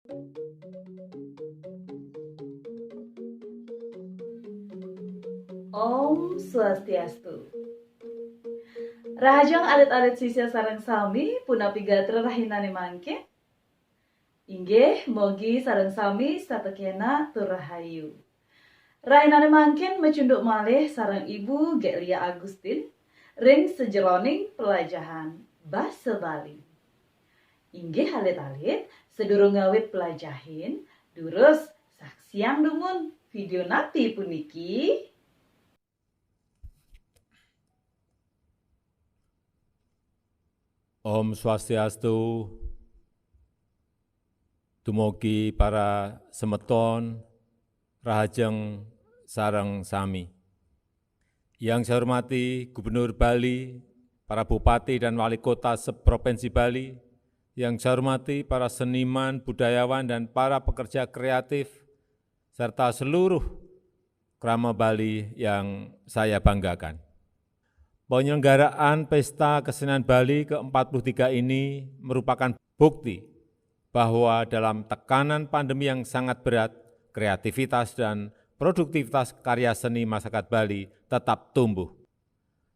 Om Swastiastu. Rahajang alit-alit sisya sareng sami punapi gatra rahinane mangke. Inggih mogi sareng sami satekena turahayu. Rahinane mangken mecunduk malih sareng Ibu Gelia Agustin ring sejeroning pelajahan basa Bali. Inggih alit-alit sedurung ngawit pelajahin durus saksiang dumun video napi puniki. Om Swastiastu. Dumugi para semeton rahajeng sareng sami. Yang saya hormati Gubernur Bali, para bupati dan wali kota seprovinsi Bali, yang saya hormati para seniman, budayawan, dan para pekerja kreatif, serta seluruh krama Bali yang saya banggakan. Penyelenggaraan Pesta Kesenian Bali ke-43 ini merupakan bukti bahwa dalam tekanan pandemi yang sangat berat, kreativitas dan produktivitas karya seni masyarakat Bali tetap tumbuh.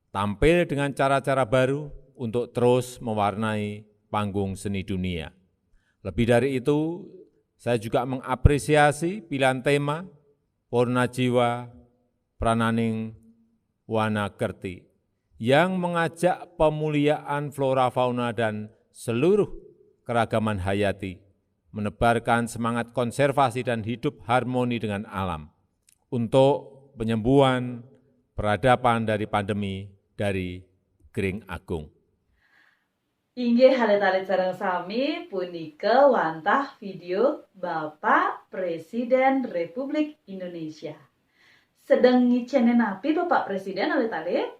Tampil dengan cara-cara baru untuk terus mewarnai panggung seni dunia. Lebih dari itu, saya juga mengapresiasi pilihan tema Purna Jiwa Prananing Wana Kerti yang mengajak pemuliaan flora fauna dan seluruh keragaman hayati, menebarkan semangat konservasi dan hidup harmoni dengan alam untuk penyembuhan peradaban dari pandemi dari Gering Agung. Inggih alit-alit sareng sami punika wantah video Bapak Presiden Republik Indonesia. Sedang ngicenen napi Bapak Presiden alit-alit?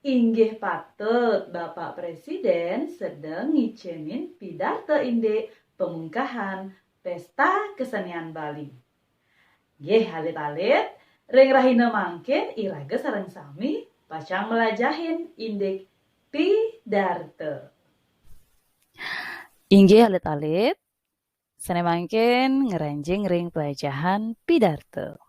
Inggih patut Bapak Presiden sedang ngicenin pidato inde pemungkahan Pesta Kesenian Bali. Nggih alit-alit ring rahina mangken iraga sareng sami pacang melajahin indek pidarto. Inggih alit-alit sane mangken ngeranjing ring pelajahan pidarto.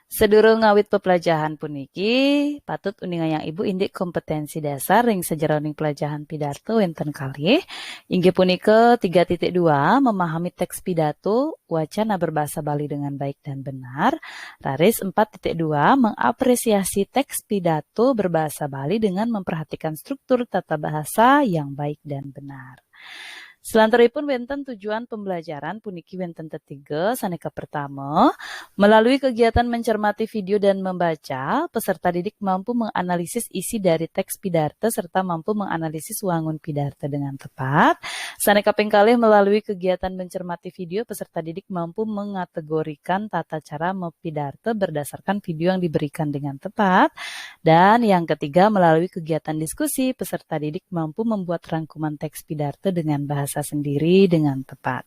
Sedurung ngawit pepelajahan puniki, patut uningan yang ibu indik kompetensi dasar ring sejeroning pelajahan pidato wenten kalih. Inggih punika 3.2 memahami teks pidato wacana berbahasa Bali dengan baik dan benar. Raris 4.2 mengapresiasi teks pidato berbahasa Bali dengan memperhatikan struktur tata bahasa yang baik dan benar. Selanjutnya wenten tujuan pembelajaran puniki wenten ketiga saneka pertama, melalui kegiatan mencermati video dan membaca, peserta didik mampu menganalisis isi dari teks pidarto serta mampu menganalisis wangun pidarto dengan tepat. Saneka pengkalih melalui kegiatan mencermati video, peserta didik mampu mengategorikan tata cara mempidarto berdasarkan video yang diberikan dengan tepat. Dan yang ketiga, melalui kegiatan diskusi, peserta didik mampu membuat rangkuman teks pidarto dengan bahasa sendiri dengan tepat.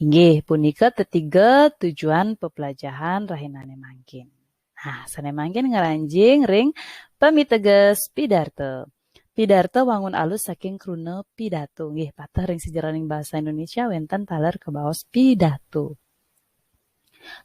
Inggih punika ketiga tujuan pepelajahan rahinane mangkin. Nah, sane mangkin ngaranjing ring pamiteges pidarto. Pidarto wangun alus saking kruna pidato. Nggih patah ring sejeroning bahasa Indonesia wenten taler kebaos pidato.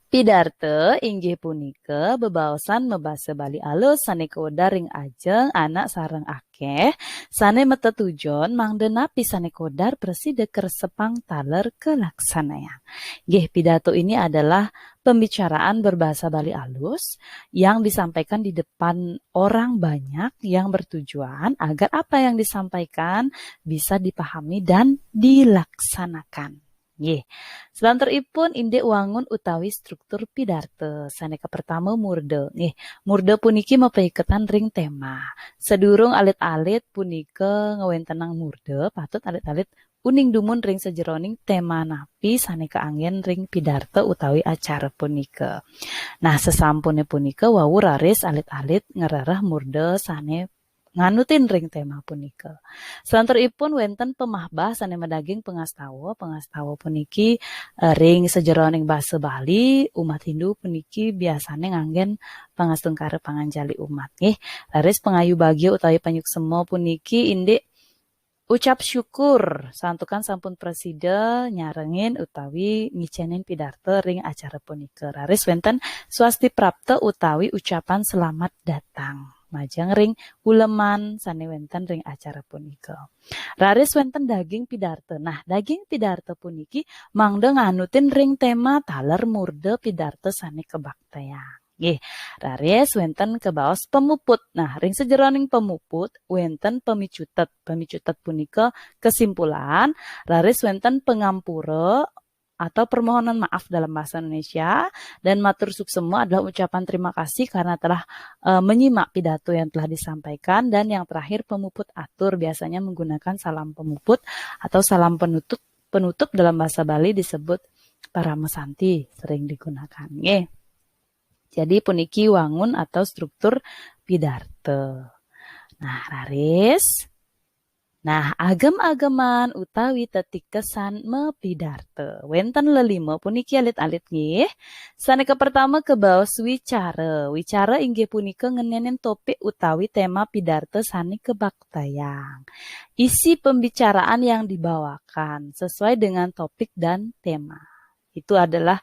Pidarto inggih punika bebaosan mebasa Bali alus saneka wedar ring ajeng anak sareng akeh sane mete tujon mangdenapi saneka wedar preside kersepang taler kelaksanaan. Nggih pidato ini adalah pembicaraan berbahasa Bali alus yang disampaikan di depan orang banyak yang bertujuan agar apa yang disampaikan bisa dipahami dan dilaksanakan. Nggih. Selanjutipun indek wangun utawi struktur pidarto. Saneka pertama murda. Nggih, murda puniki mapaiketan ring tema. Sedurung alit-alit punika ngawentenang murda, patut alit-alit uning dumun ring sejeroning tema napi saneka angin ring pidarto utawi acara punika. Nah, sesampune punika wau raris alit-alit ngerarah murda sane nganutin ring tema punika. Selanjutipun wenten pemahbah sane medaging pengastawa puniki ring sejeroning basa Bali umat Hindu puniki biasane nganggen pangastungkara panganjali umat nggih. Laris pengayu bagio utawi panyuksema puniki indik ucap syukur santukan sampun presida nyarengin utawi ngicenin pidarto ring acara punika. Raris wenten swasti prapta utawi ucapan selamat datang. Majeng ring uleman sane wenten ring acara punika. Raris wenten daging pidarto. Nah, daging pidarto puniki mangda nganutin ring tema taler murde pidarto sane kebaktian. Nggih, raris wenten kebaos pemuput. Nah, ring sejeroning pemuput wenten pemicutet. Pemicutet punika kesimpulan raris wenten pengampura atau permohonan maaf dalam bahasa Indonesia, dan matur suksema adalah ucapan terima kasih karena telah menyimak pidato yang telah disampaikan, dan yang terakhir pemuput atur biasanya menggunakan salam pemuput atau salam penutup dalam bahasa Bali disebut paramesanti, sering digunakan. Nggih. Jadi puniki wangun atau struktur pidarto. Nah, raris. Nah, agem-ageman utawi tetik kesan mepidarto. Wenten lelima puniki alit-alit nggih. Saneka pertama kebaos wicara. Wicara inggih punika ngenenen topik utawi tema pidarto sane kebaktayang. Isi pembicaraan yang dibawakan sesuai dengan topik dan tema. Itu adalah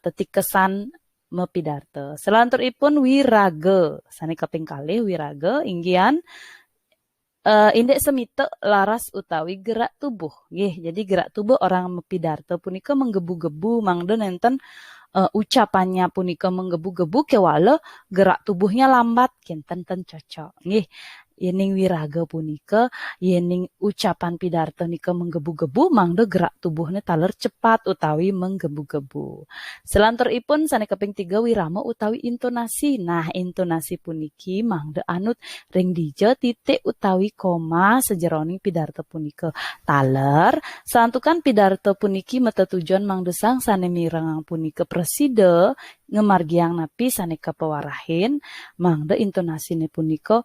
tetik kesan mepidarto. Selanturipun wiraga. Sane kaping kalih wiraga inggian indek semite laras utawi gerak tubuh. Nggih, jadi gerak tubuh orang mepidarto punika menggebu-gebu mangda nenten ucapannya punika menggebu-gebu kewala gerak tubuhnya lambat kinten cocok. Nggih. Yening wiraga punika, yening ucapan pidarto nika menggebu-gebu, mangda gerak tubuhnya taler cepat utawi menggebu-gebu. Selanturipun sane kaping 3 wirama utawi intonasi. Nah, intonasi puniki mangda anut ring dija titik utawi koma sejeroning pidarto punika. Taler santukan pidarto puniki mata tujuan mangdesang sane mirengang punika presida ngemargiang napi sane kapewarahin, mangda intonasine punika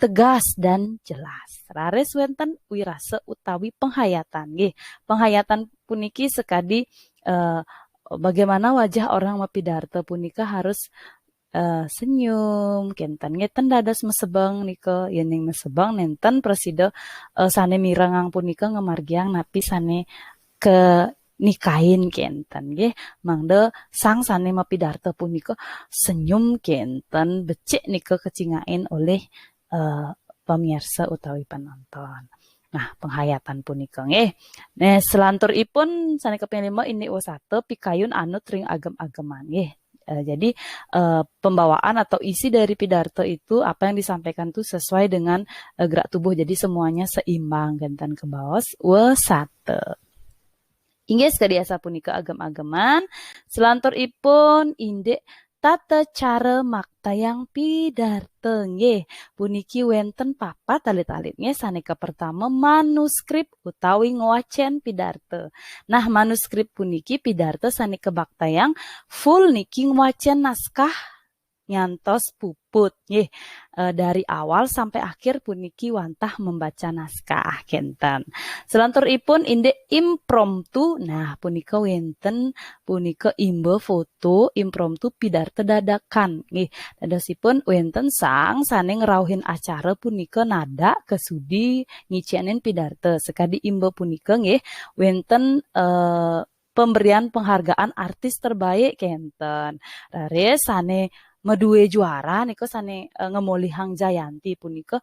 tegas dan jelas. Raris wenten wirase utawi penghayatan. Nggih, penghayatan puniki sekadi bagaimana wajah orang mepidarto punika harus senyum, kenten ngeten dados mesebang nika, yening mesebang nenten presida sane mirengang punika ngemargiang napi sane ke nikahin kenten nggih, mangda sang sane mepidarto punika senyum kenten becik nika kecingain oleh pemirsa utawi penonton. Nah, penghayatan punika nggih. Nah, selanturipun sane kaping 5 ini wasate pikayun anut ring agem-ageman nggih. Jadi pembawaan atau isi dari pidarto itu apa yang disampaikan itu sesuai dengan gerak tubuh. Jadi semuanya seimbang genten kebaos wasate. Inggih sekadiasa punika agem-ageman. Selanturipun indek tata cara maktayang pidarto nggih. Puniki wenten papat alit-alitnya saneka pertama manuskrip utawi ngwacen pidarto. Nah, manuskrip puniki pidarto saneka baktayang full niki ngwacen naskah nyantos puput nggih. Dari awal sampai akhir puniki wantah membaca naskah kenten. Selanturipun indek impromptu. Nah, punika wenten punika imbe foto impromptu pidarto dadakan nggih. Dadosipun wenten sang sane ngrauhin acara punika nada kesudi ngicianin pidarto. Sekadi imbe punika nggih wenten pemberian penghargaan artis terbaik kenten. Raris sane medue juara niko sane ngemolihang Jayanti punika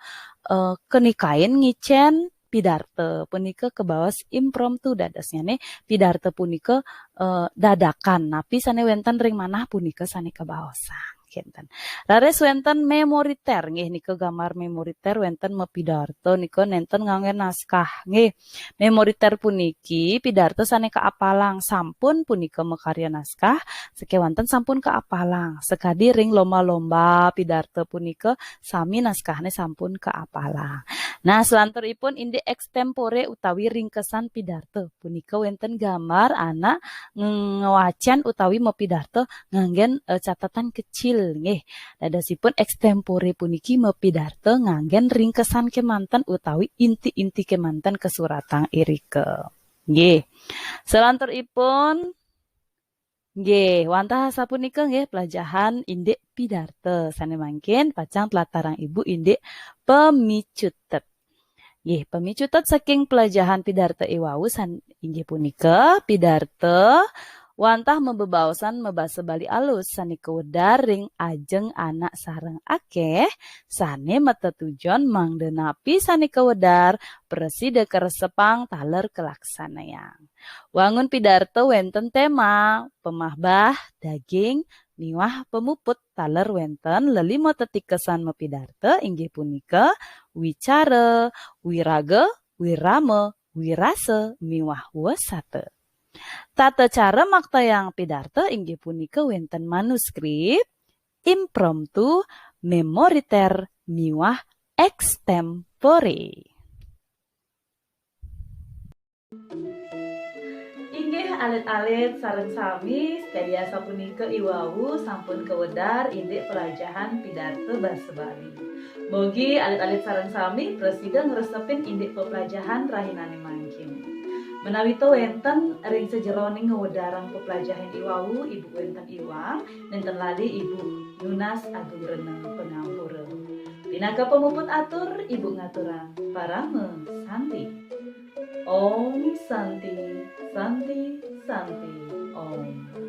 kenikain ngicen pidarto punika kebawas impromptu dadosnya nih pidarto punika dadakan napi sane wenten ring manah punika sane kebaosan kenten. Raris wenten memoriter nggih nika gambar memoriter wenten mepidarto nika nenten ngangge naskah nggih. Memoriter puniki pidarto sane kaapalang sampun punika makarya naskah sekewanten sampun kaapalang. Sekadi ring lomba-lomba pidarto punika sami naskahne sampun kaapalang. Nah, selanturipun indi extempore utawi ringkesan pidarto punika wenten gambar anak ngewacan utawi mepidarto nganggen catatan kecil nggih. Dadosipun extempore puniki mepidarto nganggen ringkesan kemanten utawi inti-inti kemanten kesuratan irike. Nggih. Selanturipun nggih, wantah sapunika nggih pelajahan indek pidarto sane mangkin pacang telatarang ibu indek pemicutet. Nggih, pamicutet saking pelajahan pidarto iwau inggih punika pidarto wantah membebaosan mebasa bali alus sanika wedar ring ajeng anak sareng akeh sane matetujon mangdenapi sanika wedar preside keresepang taler kelaksanayang. Wangun pidarto wenten tema pemahbah daging miwah pemuput taler wenten lelimo tetikesan mepidarto inggih punika wicara, wiraga, wirame, wirase, miwah wesate. Tata cara maktayang pidarto inggih punika wenten manuskrip, impromptu, memoriter, miwah extempore. Inggih alit-alit sareng sami sedaya sapunika iwau sampun kewedar indik pelajahan pidarto basa Bali. Mugi alit-alit sareng sami presida ngresepin indik pepelajahan rahinane mangkin. Menawi to wenten ring sejeroning ngewedarang pepelajahan iwau ibu wenten iwang nenten lali ibu Yunas Agung Reneng pengampura. Pinaka pemuput atur ibu ngaturang parame santi. Om Santi, Santi, Santi, Om.